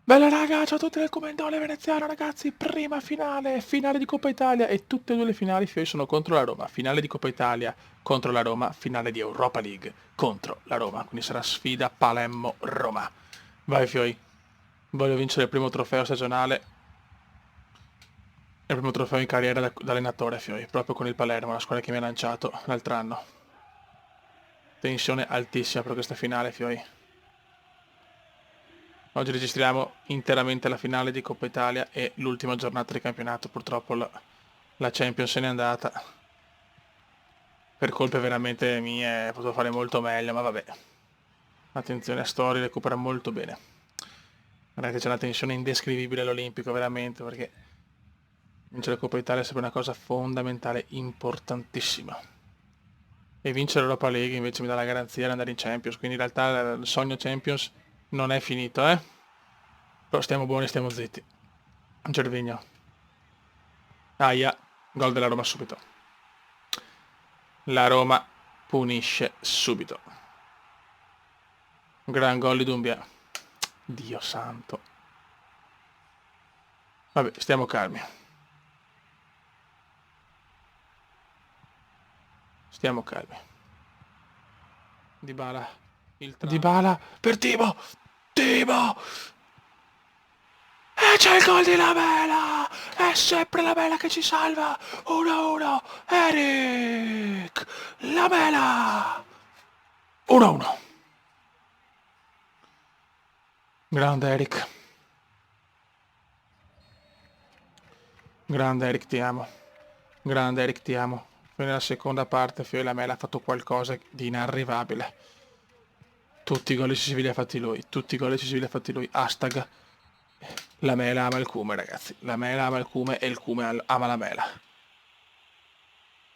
Bella raga, ciao a tutti del Commendole veneziano ragazzi, prima finale, finale di Coppa Italia e tutte e due le finali sono contro la Roma, finale di Coppa Italia contro la Roma, finale di Europa League contro la Roma, quindi sarà sfida Palermo-Roma. Vai Fioi, voglio vincere il primo trofeo stagionale, il primo trofeo in carriera da allenatore Fioi, proprio con il Palermo, la squadra che mi ha lanciato l'altro anno. Tensione altissima per questa finale Fioi. Oggi registriamo interamente la finale di Coppa Italia e l'ultima giornata di campionato. Purtroppo la Champions se n'è andata. Per colpe veramente mie, potevo fare molto meglio, ma vabbè. Attenzione a Story, recupera molto bene. Guardate, c'è una tensione indescrivibile all'Olimpico, veramente, perché vincere la Coppa Italia è sempre una cosa fondamentale, importantissima. E vincere l'Europa League invece mi dà la garanzia di andare in Champions, quindi in realtà il sogno Champions non è finito, eh? Però stiamo buoni, stiamo zitti. Gervinho. Aia, gol della Roma subito. La Roma punisce subito. Gran gol di Dumbia. Dio santo. Vabbè, stiamo calmi. Stiamo calmi. Dybala. Dybala per Timo. Timo! E c'è il gol di Lamela! È sempre Lamela che ci salva! 1-1! Eric! Lamela! 1-1. Grande Eric. Grande Eric, ti amo. Grande Eric, ti amo. Poi nella seconda parte Fio Lamela ha fatto qualcosa di inarrivabile. Tutti i gol decisivi li ha fatti lui. Tutti i gol decisivi li ha fatti lui. Hashtag Lamela ama il Cume, ragazzi. Lamela ama il Cume e il Cume ama Lamela.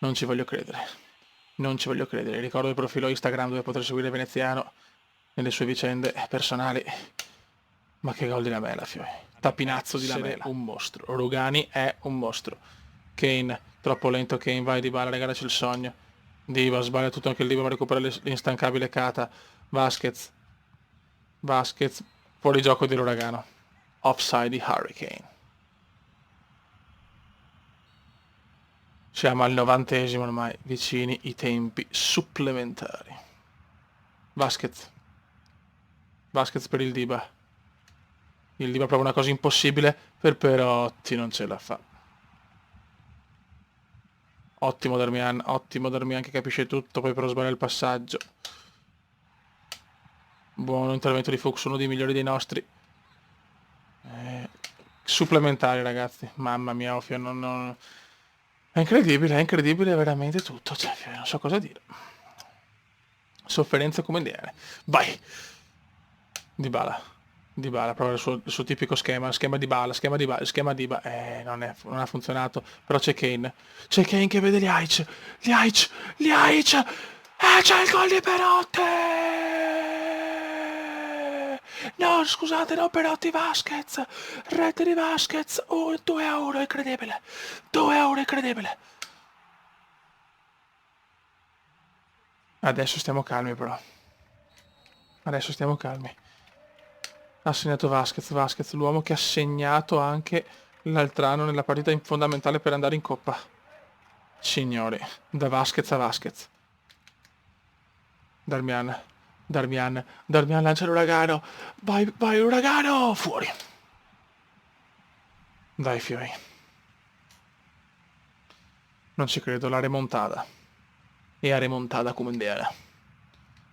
Non ci voglio credere. Non ci voglio credere. Ricordo il profilo Instagram dove poter seguire Veneziano nelle sue vicende personali. Ma che gol di Lamela, Fio. Tapinazzo di Lamela. Un mostro. Rugani è un mostro. Kane, troppo lento Kane, vai Dybala, regala c'è il sogno. Diva, sbaglia tutto anche il Diva, ma recupera l'instancabile Kata. Vasquez. Vasquez, fuori gioco di Uragano. Offside di Hurricane. Siamo al 90esimo ormai, vicini i tempi supplementari. Vasquez. Vasquez per il Diba. Il Diba prova una cosa impossibile per Perotti, non ce la fa. Ottimo Darmian che capisce tutto, poi però sbaglia il passaggio. Buon intervento di Fuchs, uno dei migliori dei nostri. Supplementari ragazzi, mamma mia, Ofio, è incredibile veramente tutto, cioè, non so cosa dire. Sofferenza come dire. Vai! Dybala. Dybala, prova il suo tipico schema Dybala, schema Dybala. Non ha funzionato, però c'è Kane. C'è Kane che vede Liaic! C'è il gol di Perotti! No, scusate, no, Perotti Vasquez! Rete di Vasquez! 2-1, incredibile! 2-1, incredibile! Adesso stiamo calmi però. Adesso stiamo calmi. Ha segnato Vasquez, l'uomo che ha segnato anche l'altro anno nella partita fondamentale per andare in Coppa. Signori, da Vasquez a Vasquez. Darmian lancia l'uragano. Vai uragano! Fuori. Dai Fiori. Non ci credo, la remontata. E a remontata come indiana.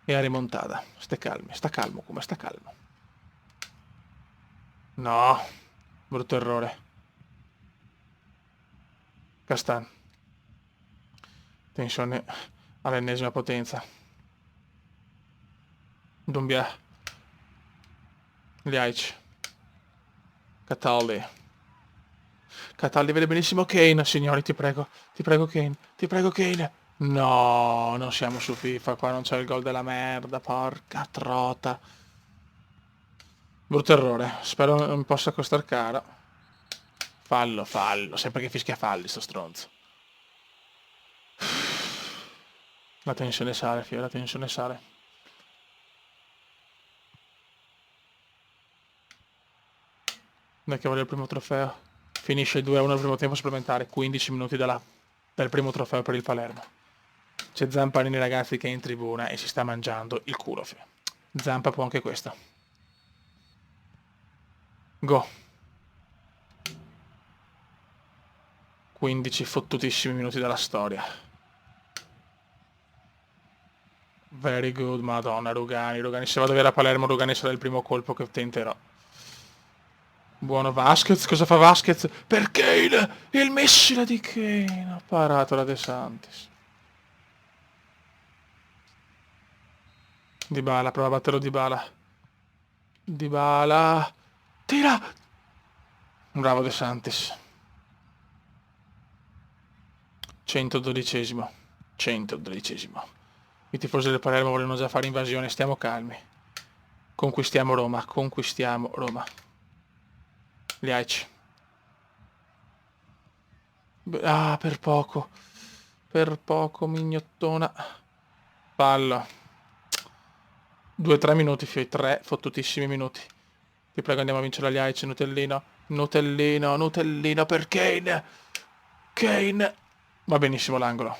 E a remontata. Sta calmo come sta calmo. No, brutto errore. Castan. Tensione all'ennesima potenza. Dumbia. Liaic. Cataldi. Cataldi vede benissimo Kane, signori, ti prego Kane. No, non siamo su FIFA, qua non c'è il gol della merda, porca trota. Brutto errore, spero non mi possa costar caro. Fallo, sempre che fischia falli sto stronzo. La tensione sale, figlio, la tensione sale. Dai che voglio il primo trofeo. Finisce il 2-1 al primo tempo supplementare, 15 minuti dal primo trofeo per il Palermo. C'è Zamparini ragazzi che è in tribuna e si sta mangiando il culo. Zampa può anche questo. Go. 15 fottutissimi minuti dalla storia. Very good, madonna, Rugani. Rugani, se vado a vedere a Palermo, Rugani sarà il primo colpo che tenterò. Buono Vasquez, cosa fa Vasquez? Per Kane! Il missile di Kane! Ha parato la De Santis. Dybala, prova a batterlo Dybala. Dybala. Tira! Bravo De Santis. 112esimo. 112esimo. I tifosi del Palermo vogliono già fare invasione, stiamo calmi. Conquistiamo Roma, conquistiamo Roma. Liaic. Ah, per poco. Per poco, mignottona. Palla. 2-3 minuti, fioi. 3 fottutissimi minuti. Ti prego andiamo a vincere la Liaic, Nutellino. Nutellino, Nutellino per Kane. Kane. Va benissimo l'angolo.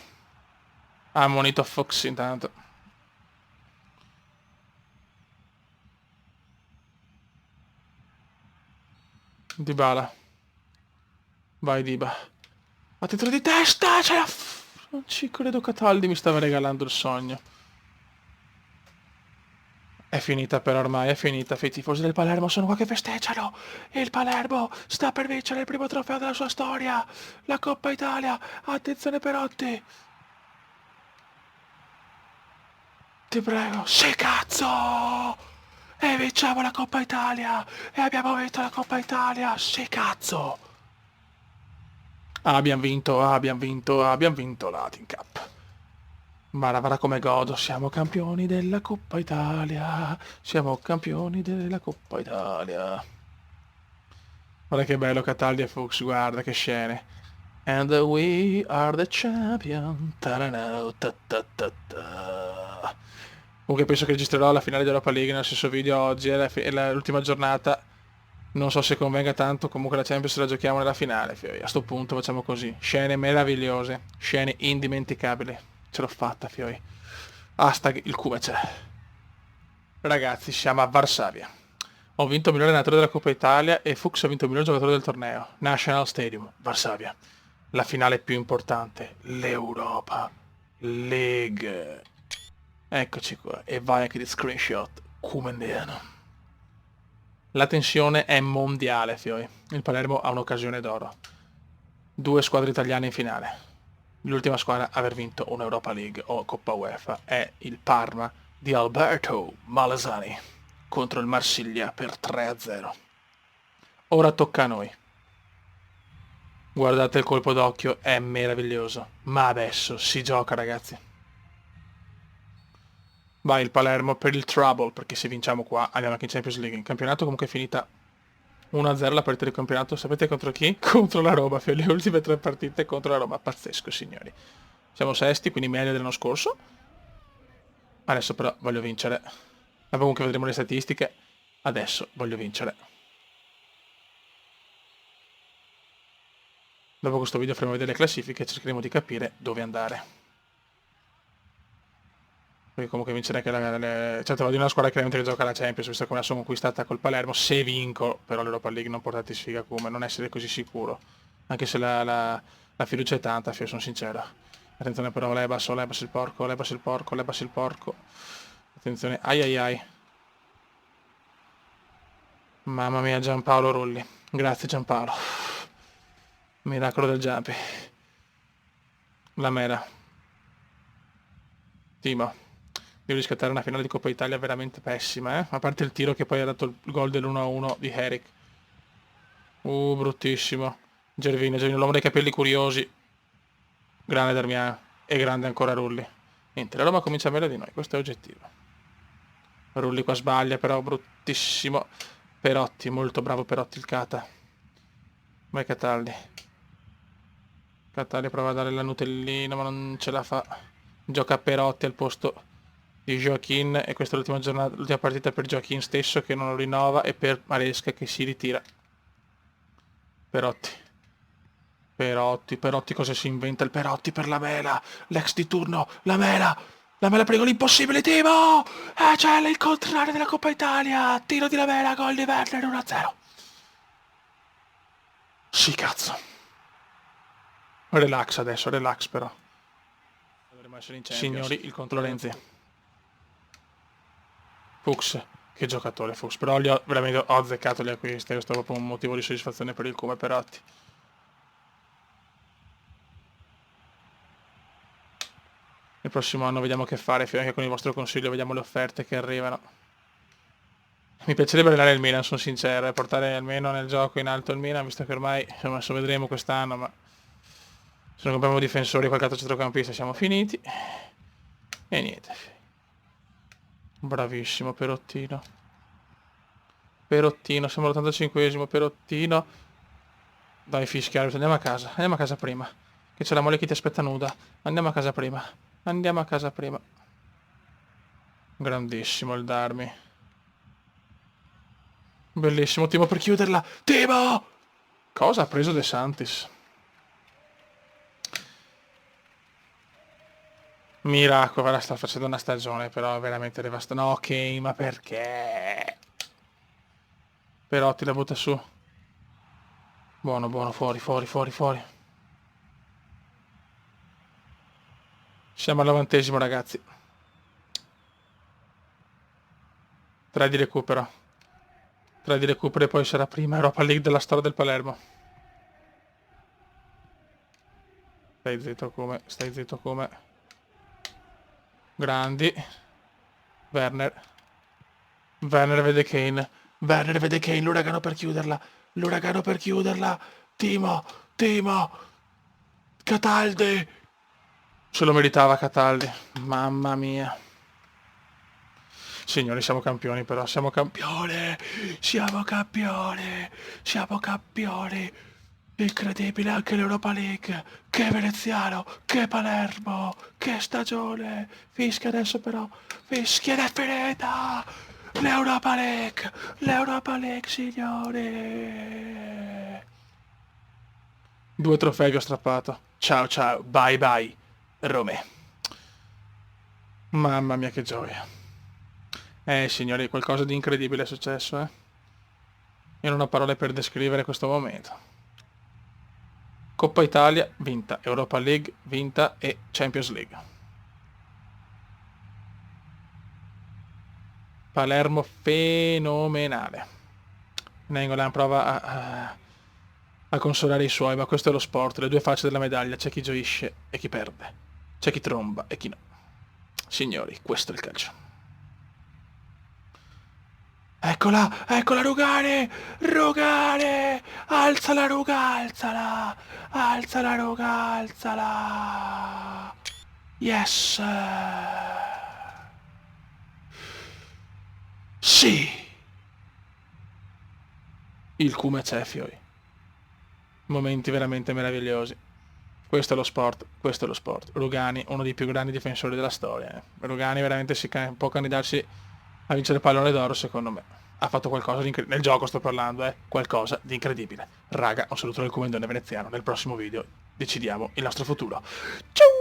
Ha ammonito Fox intanto. Dybala. Vai Diba. Attenzione di testa! C'è la... Non ci credo, Cataldi mi stava regalando il sogno. È finita però ormai, è finita. I tifosi del Palermo sono qua che festeggiano. Il Palermo sta per vincere il primo trofeo della sua storia. La Coppa Italia. Attenzione Perotti. Ti prego. Sì, cazzo! E vinciamo la Coppa Italia! E abbiamo vinto la Coppa Italia! Sì, cazzo! Abbiamo vinto la Latin Cup. Guarda come godo, siamo campioni della Coppa Italia. Siamo campioni della Coppa Italia. Guarda che bello Cataldi e Fuchs, guarda che scene. And we are the champion. Ta-ra-na, ta-ta-ta-ta. Comunque penso che registrerò la finale dell'Europa League nel stesso video oggi, è l'ultima giornata. Non so se convenga tanto, comunque la Champions la giochiamo nella finale, fioi. A sto punto facciamo così. Scene meravigliose, scene indimenticabili. Ce l'ho fatta, fioi. Hashtag il cume c'è. Ragazzi, siamo a Varsavia. Ho vinto il migliore allenatore della Coppa Italia e Fuchs ha vinto il miglior giocatore del torneo. National Stadium, Varsavia. La finale più importante, l'Europa League. Eccoci qua, e vai anche di screenshot. Kumendiano. La tensione è mondiale, fioi. Il Palermo ha un'occasione d'oro. 2 squadre italiane in finale. L'ultima squadra a aver vinto un'Europa League o Coppa UEFA è il Parma di Alberto Malasani contro il Marsiglia per 3-0. Ora tocca a noi. Guardate il colpo d'occhio, è meraviglioso. Ma adesso si gioca, ragazzi. Vai il Palermo per il trouble, perché se vinciamo qua andiamo anche in Champions League. Il campionato comunque è finita 1-0 la partita del campionato. Sapete contro chi? Contro la Roma, le ultime 3 partite contro la Roma. Pazzesco, signori. Siamo sesti, quindi meglio dell'anno scorso. Adesso però voglio vincere. Ma comunque vedremo le statistiche. Adesso voglio vincere. Dopo questo video faremo vedere le classifiche e cercheremo di capire dove andare. Perché comunque vincere anche certe volte una squadra che gioca la Champions, visto come la sono conquistata col Palermo, se vinco, però l'Europa League non portate sfiga come, non essere così sicuro. Anche se la fiducia è tanta, sono sincero. Attenzione però, lebas il porco, lebas il porco, lebas il porco. Attenzione, ai ai ai. Mamma mia, Giampaolo Rulli. Grazie Giampaolo. Miracolo del Giampi. La mera. Timo. Devo riscattare una finale di Coppa Italia veramente pessima, eh? A parte il tiro che poi ha dato il gol dell'1-1 di Herrick. Bruttissimo. Gervino, l'uomo dei capelli curiosi. Grande Darmian. E grande ancora Rulli. Niente, la Roma comincia meglio di noi, questo è oggettivo. Rulli qua sbaglia, però bruttissimo. Perotti, molto bravo Perotti il Cata. Vai Cataldi. Cataldi prova a dare la Nutellina, ma non ce la fa. Gioca Perotti al posto di Joaquin e questa è l'ultima partita per Joaquin stesso che non lo rinnova e per Maresca che si ritira. Perotti. Perotti, cosa si inventa il Perotti per la Mela? L'ex di turno, la Mela per i gol impossibili, Timo! C'è il contrario della Coppa Italia! Tiro di la Mela, gol di Werner 1-0. Sì, cazzo. Relax adesso, relax però. Dovremmo essere in Champions. Signori, il contro Renzi. Fuchs, che giocatore Fuchs. Però li ho veramente azzeccato gli acquisti, questo è proprio un motivo di soddisfazione per il Come Perotti. Il prossimo anno vediamo che fare, anche con il vostro consiglio vediamo le offerte che arrivano. Mi piacerebbe allenare il Milan, sono sincero, e portare almeno nel gioco in alto il Milan, visto che ormai, insomma, adesso vedremo quest'anno, ma se non compriamo difensori e qualche altro centrocampista siamo finiti. E niente. Bravissimo Perottino. Perottino, siamo all'85esimo, Perottino. Dai fischiare, andiamo a casa prima. Che c'è la moglie che ti aspetta nuda. Andiamo a casa prima. Andiamo a casa prima. Grandissimo il Darmi. Bellissimo, Timo per chiuderla. Timo! Cosa ha preso De Santis? Miracolo, guarda, sta facendo una stagione però veramente devastante. No, ok, ma perché? Perotti la butta su. Buono, buono, fuori, fuori, fuori, fuori. Siamo all'90esimo, ragazzi. 3 di recupero. 3 di recupero e poi sarà prima Europa League della storia del Palermo. Stai zitto come, stai zitto come. Grandi. Werner. Werner vede Kane. Werner vede Kane, l'uragano per chiuderla. L'uragano per chiuderla. Timo, Timo. Cataldi. Se lo meritava Cataldi. Mamma mia. Signori, siamo campioni però, siamo campioni. Siamo campioni. Siamo campioni. Incredibile anche l'Europa League. Che Veneziano, che Palermo, che stagione. Fischia adesso però. Fischia ed è finita. L'Europa League, signori. 2 trofei vi ho strappato. Ciao ciao, bye bye, Rome. Mamma mia che gioia. Signori, qualcosa di incredibile è successo, eh. Io non ho parole per descrivere questo momento. Coppa Italia vinta, Europa League vinta e Champions League. Palermo fenomenale. Nainggolan prova a consolare i suoi, ma questo è lo sport, le due facce della medaglia, c'è chi gioisce e chi perde, c'è chi tromba e chi no. Signori, questo è il calcio. Eccola, eccola Rugani! Rugani! Alzala Ruga, alzala! Alzala Ruga, alzala! Yes! Sì! Il Cume c'è, fioi. Momenti veramente meravigliosi. Questo è lo sport, questo è lo sport. Rugani, uno dei più grandi difensori della storia. Rugani veramente può candidarsi a vincere il pallone d'oro, secondo me. Ha fatto qualcosa di incredibile. Nel gioco sto parlando, qualcosa di incredibile. Raga, un saluto dal comandante veneziano. Nel prossimo video decidiamo il nostro futuro. Ciao!